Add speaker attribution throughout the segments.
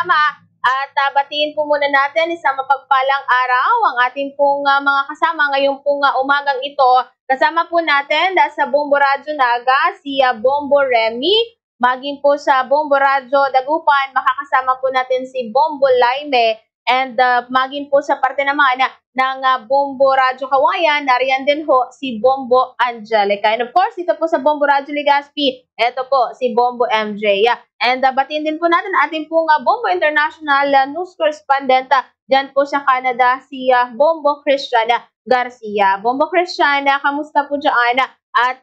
Speaker 1: kasama. At batiin po muna natin isang mapagpalang araw ang ating pong mga kasama ngayong pong umagang ito. Kasama po natin sa Bombo Radyo Naga si Bombo Remy. Maging po sa Bombo Radyo Dagupan, makakasama po natin si Bombo Laime. And maging po sa parte naman ng Bombo Radyo Kawayan, nariyan din ho si Bombo Angelica. And of course, ito po sa Bombo Radyo Legazpi, ito po si Bombo MJ. And batiin din po natin ating pong Bombo International News Correspondent dyan po sa Canada, si Bombo Christian Garcia. Bombo Christian, kamusta po dyan? At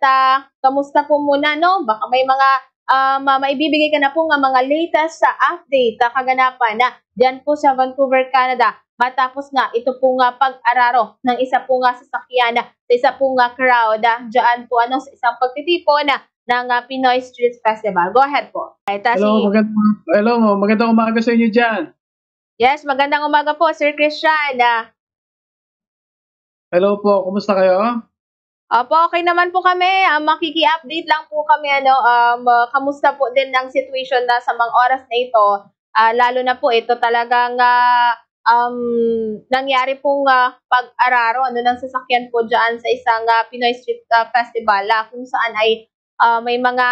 Speaker 1: kamusta po muna, no? Baka may mga maibibigay ka na po nga mga latest sa update kaganapan dyan po sa Vancouver, Canada. Matapos nga ito po nga pag-araro ng isa po nga sasakyan sa isa po nga crowd dyan po sa isang pagtitipon ng Pinoy Street Festival. Go ahead po.
Speaker 2: Hello, magandang umaga sa inyo dyan.
Speaker 1: Yes, magandang umaga po, Sir Christian.
Speaker 2: Hello po, kumusta kayo?
Speaker 1: Opo, okay naman po kami. Makiki-update lang po kami. Kamusta po din ang situation na sa mga oras na ito. Lalo na po ito talagang nangyari pong pag-araro ng sasakyan po dyan sa isang Pinoy Street Festival kung saan ay may mga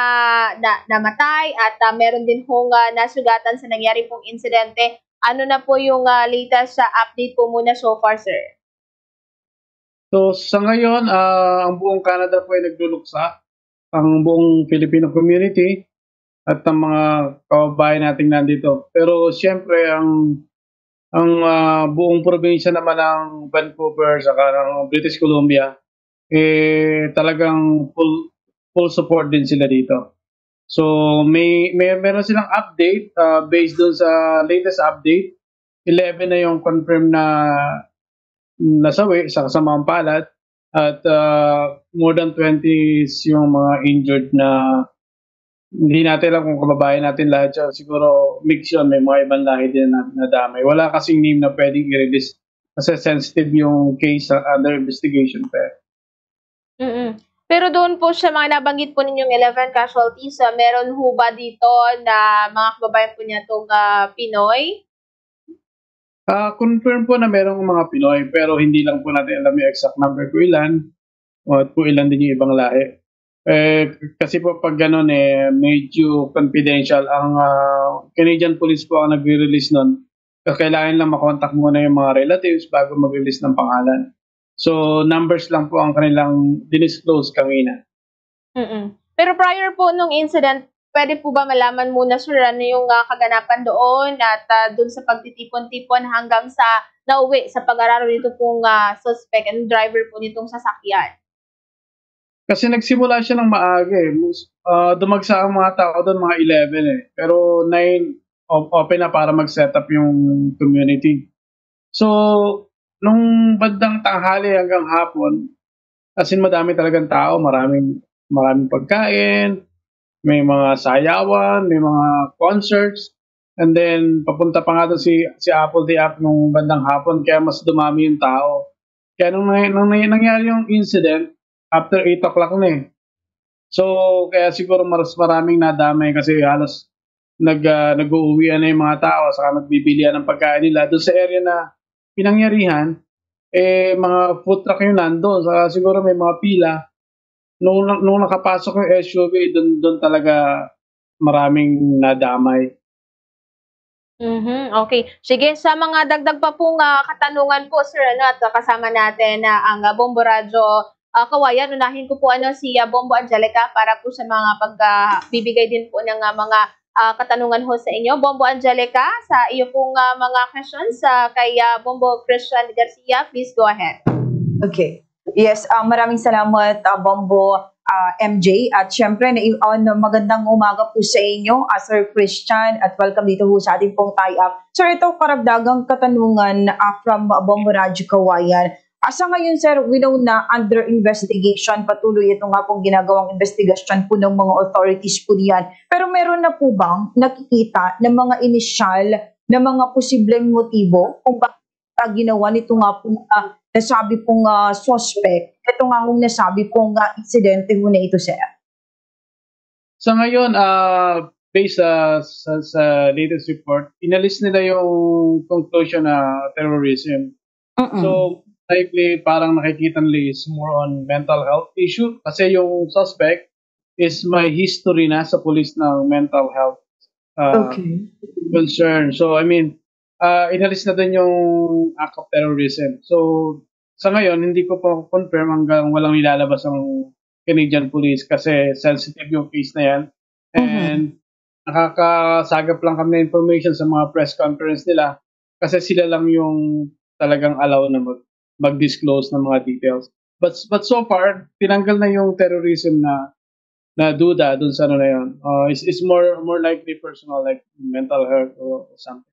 Speaker 1: namatay at meron din pong nasugatan sa nangyari pong insidente. Ano na po yung latest update po muna so far, sir?
Speaker 2: So sa ngayon, ang buong Canada po ay nagluluksa, ang buong Filipino community at ang mga kababayan nating nandito. Pero siyempre ang buong probinsya naman ng Vancouver sa ng British Columbia talagang full support din sila dito. So meron silang update based doon sa latest update. 11 na yung confirmed na nasawi sa kasamang palad at more than 20 yung mga injured na hindi natin alam kung kababayan natin lahat siya. Siguro mix yun, may mga ibang lahi din na nadamay. Wala kasing name na pwedeng i-release kasi sensitive yung case under investigation pa.
Speaker 1: Pero doon po sa mga nabanggit po ninyong 11 casualties, meron ho ba dito na mga kababayan po niya itong Pinoy?
Speaker 2: Confirm po na merong mga Pinoy pero hindi lang po natin alam yung exact number kung ilan at kung ilan din yung ibang lahi. Kasi po pag gano'n medyo confidential. Ang Canadian Police po ang nagre-release nun. Kailangan lang makontak muna yung mga relatives bago mag-release ng pangalan. So numbers lang po ang kanilang dinisclose kanina.
Speaker 1: Pero prior po nung incident, pwede po ba malaman muna, sir, ano yung kaganapan doon at doon sa pagtitipon-tipon hanggang sa nauwi sa pag-araro nito pong suspect and driver po nitong sasakyan?
Speaker 2: Kasi nagsimula siya ng maaga dumagsa ang mga tao doon, mga 11 Pero 9 open na para mag-set up yung community. So, nung bandang tanghali hanggang hapon, as in madami talagang tao, maraming pagkain, may mga sayawan, may mga concerts, and then papunta pa nga doon si Apple Day Up nung bandang hapon, kaya mas dumami yung tao. Kaya nung nangyari yung incident, after 8 o'clock na So, kaya siguro maraming nadamay kasi halos nag-uuwian na yung mga tao, saka nagbibilihan ng pagkain nila. Doon sa area na pinangyarihan, mga food truck yung nandun, saka siguro may mga pila. Nung nakapasok yung SUV, doon talaga maraming nadamay.
Speaker 1: Okay. Sige, sa mga dagdag pa pong katanungan po, sir, at kasama natin ang Bombo Radyo Kawayan. Unahin ko po si Bombo Angelica para po sa mga pagbibigay din po ng mga katanungan ho sa inyo. Bombo Angelica, sa iyo pong mga questions kay Bombo Christian Garcia, please go ahead.
Speaker 3: Okay. Yes, maraming salamat Bombo MJ at syempre magandang umaga po sa inyo, Sir Christian, at welcome dito po sa ating pong tie-up. Sir, ito karagdagang katanungan from Bombo Radyo Kawayan. Sa ngayon, sir, we know na under investigation, patuloy ito nga pong ginagawang investigation po ng mga authorities po diyan. Pero meron na po bang nakikita ng mga inisyal na mga posibleng motibo kung bakit ginawa nito nga pong nasabi pong suspect? Ito nga kung nasabi pong insidente ho na ito, sir.
Speaker 2: Sa ngayon, based sa latest report, inalis nila yung conclusion na terrorism.
Speaker 3: Mm-mm.
Speaker 2: So, likely parang nakikita nila is more on mental health issue kasi yung suspect is may history na sa police ng mental health
Speaker 3: Okay.
Speaker 2: concern. So, I mean, inalis na din yung act of terrorism. So, sa ngayon, hindi ko pa confirm hanggang walang nilalabas ang Canadian police kasi sensitive yung case na yan. And nakakasagap lang kami ng information sa mga press conference nila kasi sila lang yung talagang allow na mag-disclose ng mga details. But so far, tinanggal na yung terrorism na duda dun sa ano na yun. It's more likely personal, like mental health or something.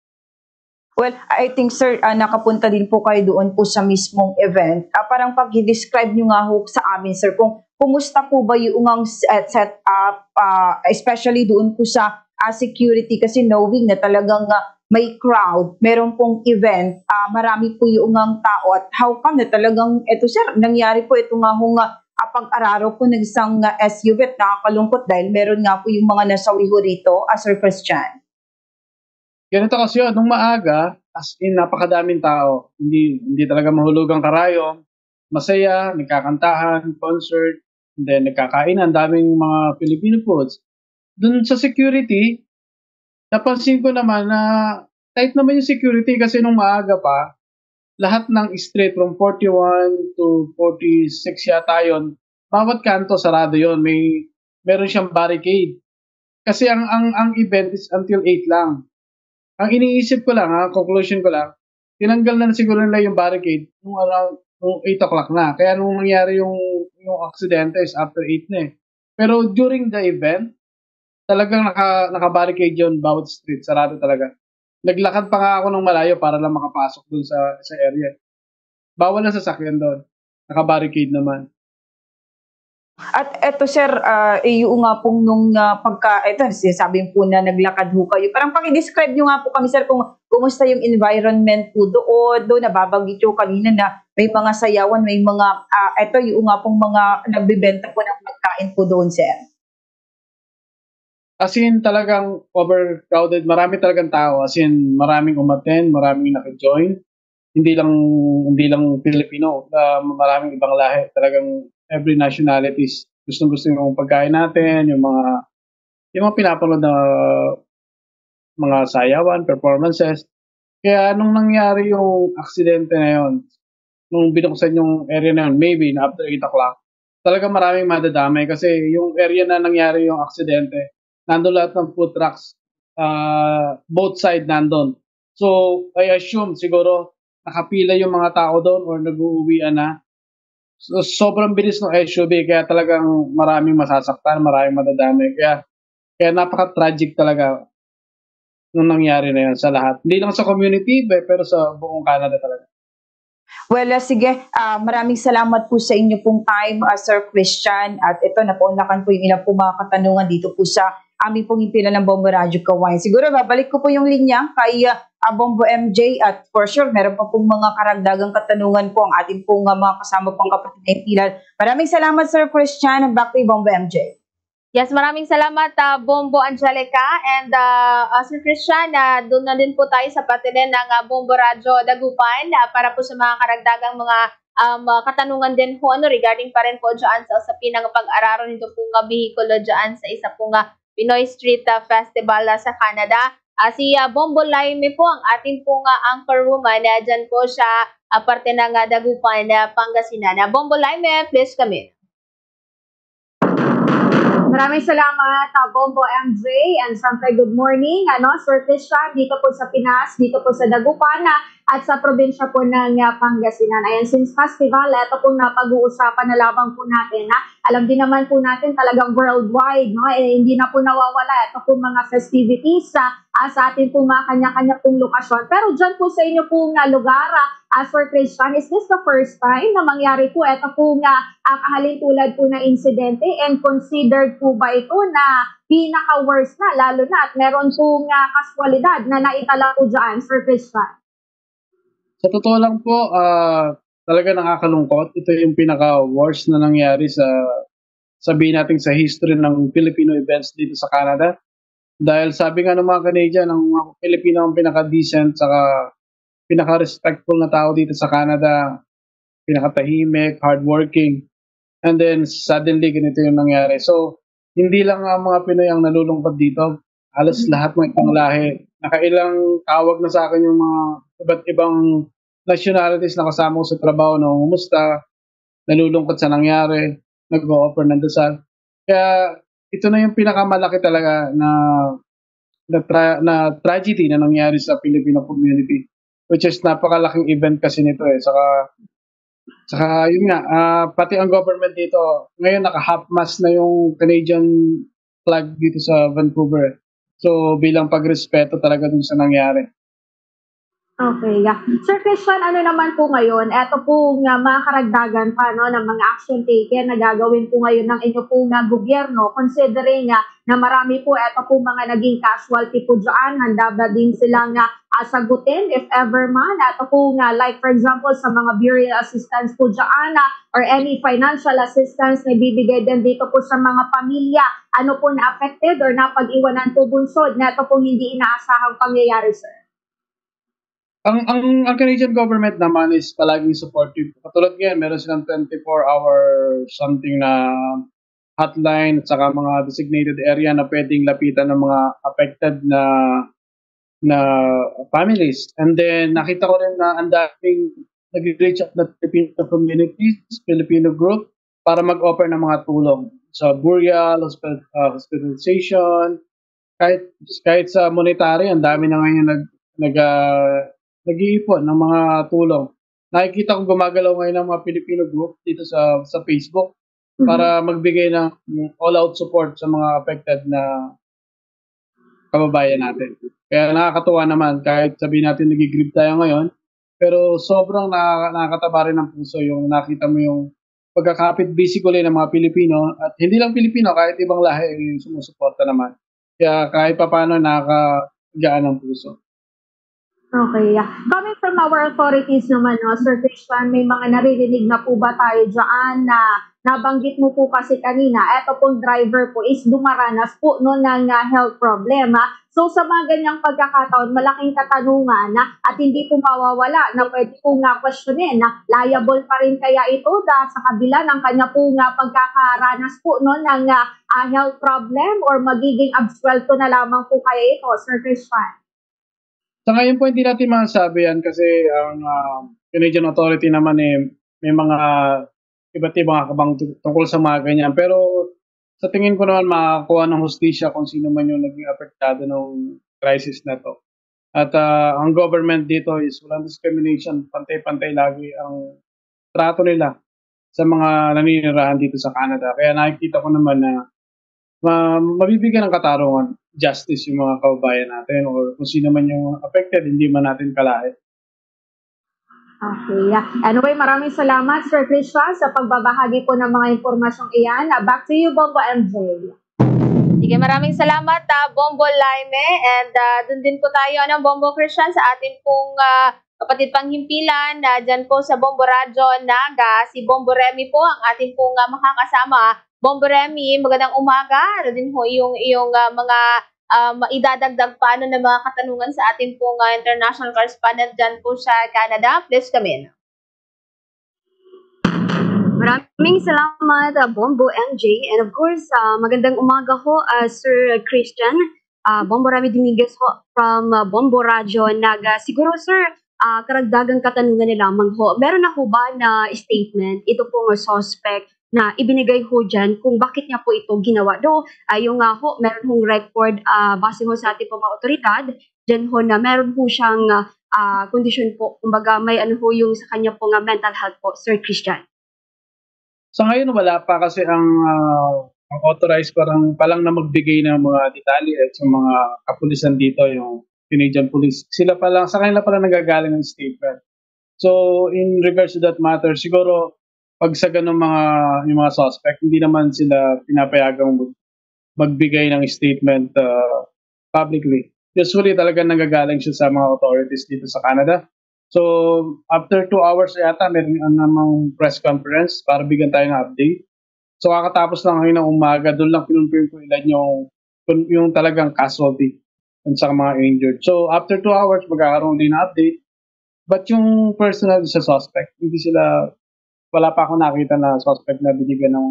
Speaker 3: Well, I think, sir, nakapunta din po kayo doon po sa mismong event. Parang pag-describe nyo nga ho sa amin, sir, kung kumusta po ba yung ang setup, especially doon po sa security, kasi knowing na talagang may crowd, meron pong event, marami po yung ang tao, at how come na talagang, eto sir, nangyari po ito nga ho nga, pag-araro po ng isang SUV at nakakalungkot dahil meron nga po yung mga nasawi ho rito, Sir Christian.
Speaker 2: Ganito kasi yun, nung maaga, as in, napakadaming tao. Hindi talaga mahulugang karayo. Masaya, nagkakantahan, concert, and then nagkakainan, daming mga Filipino foods. Dun sa security, napansin ko naman na tight naman yung security kasi nung maaga pa, lahat ng street from 41 to 46 yata yun, bawat kanto sarado yun. Meron siyang barricade. Kasi ang event is until 8 lang. Ang iniisip ko lang, conclusion ko lang, tinanggal na siguro nila yung barricade nung around 8 o'clock na. Kaya nung nangyari yung aksidente is after 8 na eh. Pero during the event, talagang naka-barricade yun bawat street. Sarado talaga. Naglakad pa nga ako ng malayo para lang makapasok dun sa area. Bawal na sasakyan doon. Naka-barricade naman.
Speaker 3: At eto sir, yung nga pong nung eto sinasabi po na naglakad ho kayo. Parang paki-describe nyo nga po kami sir kung kumusta yung environment po doon. Doon nababanggit nyo kanina na may mga sayawan, may mga, eto yung nga pong mga nagbibenta po ng pagkain po doon sir.
Speaker 2: As in talagang overcrowded, marami talagang tao. As in maraming umattend, maraming naka-join. Hindi lang Filipino, maraming ibang lahi. Talagang every nationalities gustong-gusto yung pagkain natin, yung mga pinapanood na mga sayawan, performances. Kaya nung nangyari yung aksidente na yun, nung binuksan yung area na yun, maybe na after 8 o'clock, talagang maraming madadamay kasi yung area na nangyari yung aksidente, nandun lahat ng food trucks, both side nandun. So, I assume siguro nakapila yung mga tao doon or nag-uuwian na. So, sobrang bilis ng SUV kaya talagang maraming masasaktan, maraming madadami. Kaya napaka-tragic talaga nung nangyari na yun sa lahat. Hindi lang sa community, pero sa buong Canada talaga.
Speaker 3: Well, sige, maraming salamat po sa inyo pong time, Sir Christian. At ito, napaunlakan po yung ilang po mga katanungan dito po sa aming pong impilan ng Bombo Radio Kawain. Siguro, babalik ko po yung linya kay Bombo MJ at for sure, meron pa pong mga karagdagang katanungan po ang ating pong mga kasama pong kapatid na impilan. Maraming salamat, Sir Christian. Back to Bombo MJ.
Speaker 1: Yes, maraming salamat, Bombo Angelica. And Sir Christian, doon na din po tayo sa patinin ng Bombo Radyo Dagupan para po sa mga karagdagang mga katanungan din po regarding pa rin po dyan sa usapin ng pag-araro nito pong bihikulo dyan sa isa pong Pinoy Street Festival sa Canada. Si Bombo Laime po ang ating pong anchor woman. Dyan po siya parte ng Dagupan, Pangasinan. Bombo Laime, please come in.
Speaker 4: Maraming salamat, Bombo MJ, and siyempre good morning, Sir Christian, dito po sa Pinas, dito po sa Dagupan, at sa probinsya po ng Pangasinan. Ayan, since festival, ito pong napag-uusapan na labang po natin. Alam din naman po natin talagang worldwide, hindi na po nawawala ito pong mga festivities sa ating pong mga kanya-kanya pong lokasyon. Pero dyan po sa inyo pong lugar, Sir Christian, is this the first time na mangyari po ito pong kahalintulad po na insidente, and considered po ba ito na pinaka-worst na, lalo na at meron pong kaswalidad na naitala po dyan, Sir Christian?
Speaker 2: Sa totoo lang po, talaga nakakalungkot. Ito yung pinaka-worst na nangyari sabihin natin sa history ng Filipino events dito sa Canada. Dahil sabi nga ng mga Canadian, ang mga Pilipino ang pinaka-decent saka pinaka-respectful na tao dito sa Canada, pinakatahimik, hardworking. And then suddenly ganito yung nangyari. So hindi lang ang mga Pinoy ang nalulungkot dito. Halos lahat ng ibang lahi. Nakailang tawag na sa akin yung mga iba't ibang nationalities na kasama ko sa trabaho na kumusta, nalulungkot sa nangyari, nag-o-offer ng dasal. Kaya ito na yung pinakamalaki talaga na tragedy na nangyari sa Filipino community, which is napakalaking event kasi nito eh. Saka yun nga, pati ang government dito, ngayon naka-half mast na yung Canadian flag dito sa Vancouver. So bilang pagrespeto talaga dun sa nangyari.
Speaker 4: Okay, yeah. Sir Christian, ano naman po ngayon? Ito po nga mga karagdagan pa no, ng mga action taken na gagawin po ngayon ng inyo po nga gobyerno, considering nga na marami po ito po mga naging casualty po dyan, handa ba din silang sagutin if ever man? Ito po nga, like for example, sa mga burial assistance po dyan or any financial assistance na ibibigay din dito po sa mga pamilya, ano po na affected or napag-iwanan po bunsod na ito po hindi inaasahang pangyayari, sir?
Speaker 2: Ang Canadian government naman is palaging supportive. Katulad ngayon, meron silang 24-hour something na hotline at saka mga designated area na pwedeng lapitan ng mga affected na families. And then nakita ko rin na ang daming nag-reach out na Filipino communities, Filipino group para mag-offer ng mga tulong sa burial, hospitalization, kahit sa monetary, ang dami na ngayon nag-iipon ng mga tulong. Nakikita ko gumagalaw ngayon ng mga Filipino group dito sa Facebook para magbigay ng all-out support sa mga affected na kababayan natin. Kaya nakakatuwa naman kahit sabihin natin nag-grieve tayo ngayon, pero sobrang nakakataba rin ng puso yung nakita mo yung pagkakapit basically ng mga Pilipino at hindi lang Pilipino, kahit ibang lahi yung sumusuporta naman. Kaya kahit papaano nakakagaan ng puso.
Speaker 4: Okay, yeah. Coming from our authorities naman, no, Sir Christian, may mga naririnig na po ba tayo dyan na nabanggit mo po kasi kanina, eto pong driver po is dumaranas po no, ng health problem. So sa mga ganyang pagkakataon, malaking katanungan at hindi po mawawala na pwede po nga questionin na liable pa rin kaya ito sa kabila ng kanya po nga pagkakaranas po no, ng health problem or magiging absuelto na lamang po kaya ito, Sir Christian?
Speaker 2: Sa ngayon po, hindi natin masasabi yan kasi ang Canadian Authority naman may mga iba't ibang hakbang tungkol sa mga ganyan. Pero sa tingin ko naman makakuha ng hustisya kung sino man yung naging apektado ng crisis na to. At ang government dito is walang discrimination, pantay-pantay lagi ang trato nila sa mga naninirahan dito sa Canada. Kaya nakikita ko naman na mabibigyan ng katarungan, justice yung mga kababayan natin or kung sino man yung affected, hindi man natin kalahin.
Speaker 4: Okay, yeah. Anyway, maraming salamat, Sir Christian, sa pagbabahagi po ng mga impormasyong iyan. Back to you, Bombo MJ.
Speaker 1: Sige, maraming salamat, Bombo Laime. And dun din po tayo ng Bombo Christian sa atin pong kapatid panghimpilan na dyan po sa Bombo Radyo Naga. Si Bombo Remy po ang ating pong makakasama. Bombo Remy, magandang umaga. Ano din ho yung mga idadagdag paano na mga katanungan sa ating pong international correspondent dyan po sa Canada. Please come in.
Speaker 5: Maraming salamat, Bombo MJ. And of course, magandang umaga ho, Sir Christian. Bombo Remy Dominguez ho from Bombo Radyo Naga. Siguro, sir, karagdagang katanungan na lamang ho. Meron na ho ba na statement, ito pong suspect, na ibinigay ho dyan kung bakit niya po ito ginawa. Do, yung ho, meron hong record base ho sa ating mga otoridad, dyan ho na meron ho siyang kondisyon po. Kumbaga may ano ho yung sa kanya po mental health po, Sir Christian.
Speaker 2: Sa ngayon wala pa kasi ang authorized palang na magbigay ng mga detalye at sa mga kapulisan dito, yung Canadian Police. Sa kanila pala nagagaling ng statement. So in regards to that matter, siguro pag sa ganung yung mga suspect, hindi naman sila pinapayagang magbigay ng statement publicly. Usually talaga nanggagaling siya sa mga authorities dito sa Canada. So after 2 hours yata, meron namang press conference para bigyan tayo ng update. So kakatapos lang ngayon ng umaga, doon lang pinunfirm ko ilan yung yung talagang casualty at sa mga injured. So after 2 hours, magkakaroon din ng update. But yung personal sa suspect, wala pa ako nakita na suspect na binigyan ng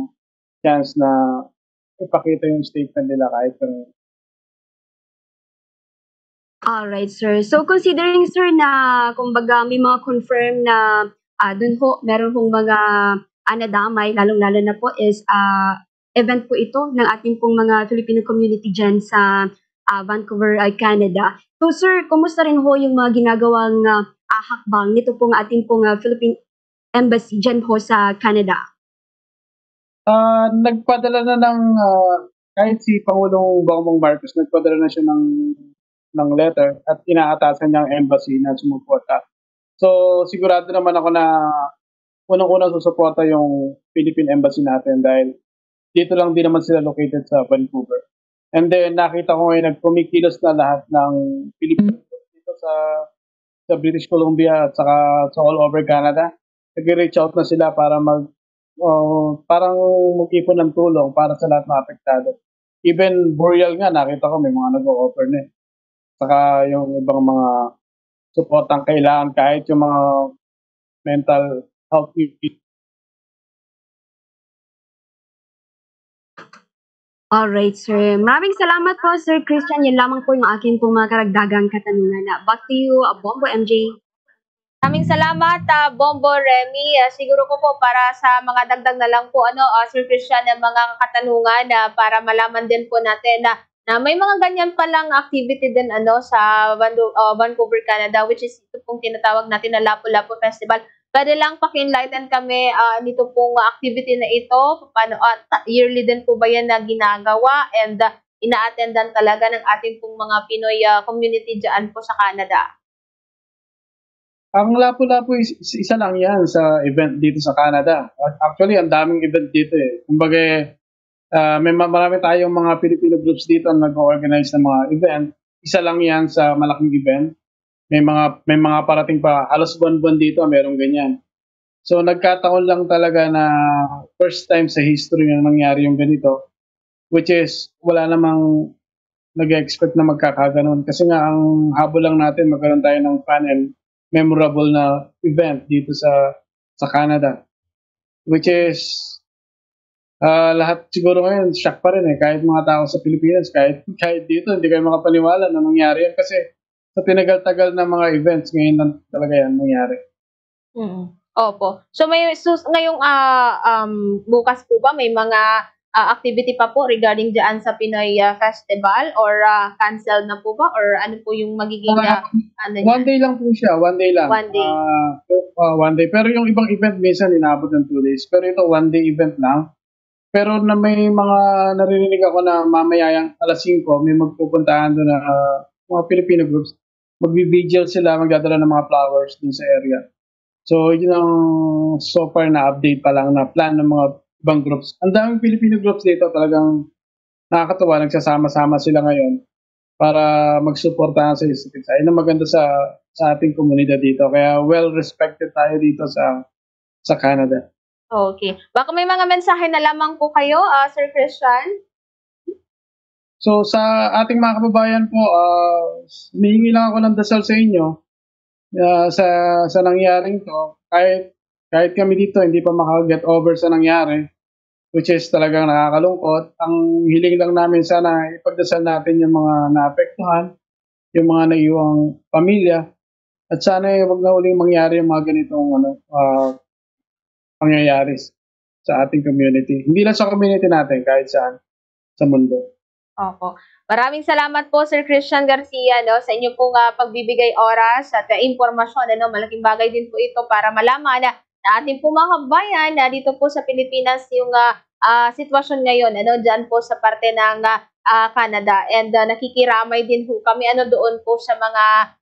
Speaker 2: chance na ipakita yung statement nila kahit pero
Speaker 5: Alright, sir. So, considering, sir, na kumbaga may mga confirm na dun ho, meron hong mga nadamay, lalong-lalo na po is event po ito ng ating pong mga Filipino community dyan sa Vancouver, Canada. So, sir, kumusta rin ho yung mga ginagawang hakbang nito pong ating pong Philippine Embassy dyan ho sa Canada?
Speaker 2: nagpadala na ng kahit si Pangulong Bongbong Marcos nagpadala na siya ng letter at inaatasan niya ang embassy na sumuporta. So sigurado naman ako na unang-una susuporta yung Philippine Embassy natin dahil dito lang din naman sila located sa Vancouver. And then nakita ko ngayon nagpumikilos na lahat ng Pilipino dito sa British Columbia at saka sa all over Canada. Nag-reach out na sila para parang mag-ipon ng tulong para sa lahat ng apektado. Even Boreal nga, nakita ko may mga nag-o-offer na eh. Saka yung ibang mga support ang kailangan kahit yung mga mental health issues.
Speaker 5: Alright, sir. Maraming salamat po, Sir Christian. Yan lamang po yung aking pong mga karagdagang katanungan. Back to you, Bombo MJ.
Speaker 1: Maraming salamat, Bombo Remy. Siguro ko po para sa mga dagdag na lang po, Sir Christian, ng mga katanungan para malaman din po natin na may mga ganyan palang activity din sa Vancouver, Canada, which is ito pong tinatawag natin na Lapu-Lapu Festival. Pwede lang paki-enlighten kami nito pong activity na ito. Paano, yearly din po ba yan na ginagawa and ina-attendan talaga ng ating pong mga Pinoy community dyan po sa Canada?
Speaker 2: Ang Lapu-Lapu isa lang yan sa event dito sa Canada. Actually, ang daming event dito eh. Kumbaga, marami tayong mga Filipino groups dito na nag-organize ng mga event. Isa lang yan sa malaking event. May mga parating pa, halos buwan-buwan dito, merong ganyan. So nagkataon lang talaga na first time sa history na nangyari yung ganito, which is wala namang nag-expect na magkakaganon. Kasi nga ang habol lang natin magkaroon tayo ng fun and memorable na event dito sa Canada. Which is lahat siguro ngayon shock pa rin eh. Kahit mga tao sa Pilipinas, kahit dito hindi kayo makapaniwala na nangyari yan kasi sa tinagal-tagal na mga events, ngayon lang talaga yan nangyari.
Speaker 1: Opo. So ngayong bukas po ba may mga activity pa po regarding dyan sa Pinoy Festival or cancel na po ba or ano po yung magiging
Speaker 2: one day lang po siya, one day lang.
Speaker 1: One day.
Speaker 2: One day. Pero yung ibang event minsan inaabot ng 2 days. Pero ito one day event lang. Pero na may mga naririnig ako na mamaya yung alas 5 may magpupuntahan doon na mga Filipino groups. Magbibigil sila, magdadala ng mga flowers dun sa area. So, yun ang so far na update pa lang na plan ng mga ibang groups. Ang daming Filipino groups dito, talagang nakakatuwa, nagsasama-sama sila ngayon para magsuportahan sa isa't isa. Yun ang maganda sa ating komunidad dito. Kaya well-respected tayo dito sa Canada.
Speaker 1: Okay. Baka may mga mensahe na lamang po kayo, Sir Christian?
Speaker 2: So sa ating mga kababayan po, humihingi lang ako ng dasal sa inyo sa nangyaring to. Kahit kami dito hindi pa maka-get over sa nangyari, which is talagang nakakalungkot. Ang hiling lang namin sana ipagdasal natin yung mga naapektuhan, yung mga naiwang pamilya, at sana wag na uling mangyari yung mga ganitong pangyayari sa ating community. Hindi lang sa community natin, kahit saan sa mundo.
Speaker 1: Opo. Maraming salamat po Sir Christian Garcia sa inyong pong pagbibigay oras at impormasyon. Malaking bagay din po ito para malaman na ating pong mga kabayan dito po sa Pilipinas yung sitwasyon ngayon dyan po sa parte ng Canada. And nakikiramay din po kami doon po sa mga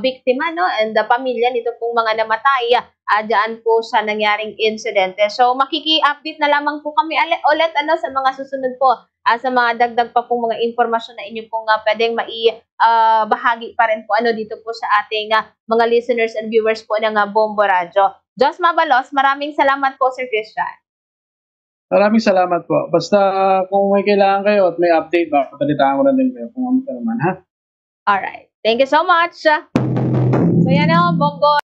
Speaker 1: biktima and pamilya nito pong mga namatay dyan po sa nangyaring insidente. So makiki-update na lamang po kami ulit sa mga susunod po sa mga dagdag pa pong mga impormasyon na inyo pong pwedeng bahagi pa rin po dito po sa ating mga listeners and viewers po ng Bombo Radio. Jos Mabalos, maraming salamat po Sir Christian.
Speaker 2: Maraming salamat po. Basta kung may kailangan kayo at may update, balitaan ko na din kayo kung ano pa naman, ha?
Speaker 1: Alright. Thank you so much. So yan na, Bongo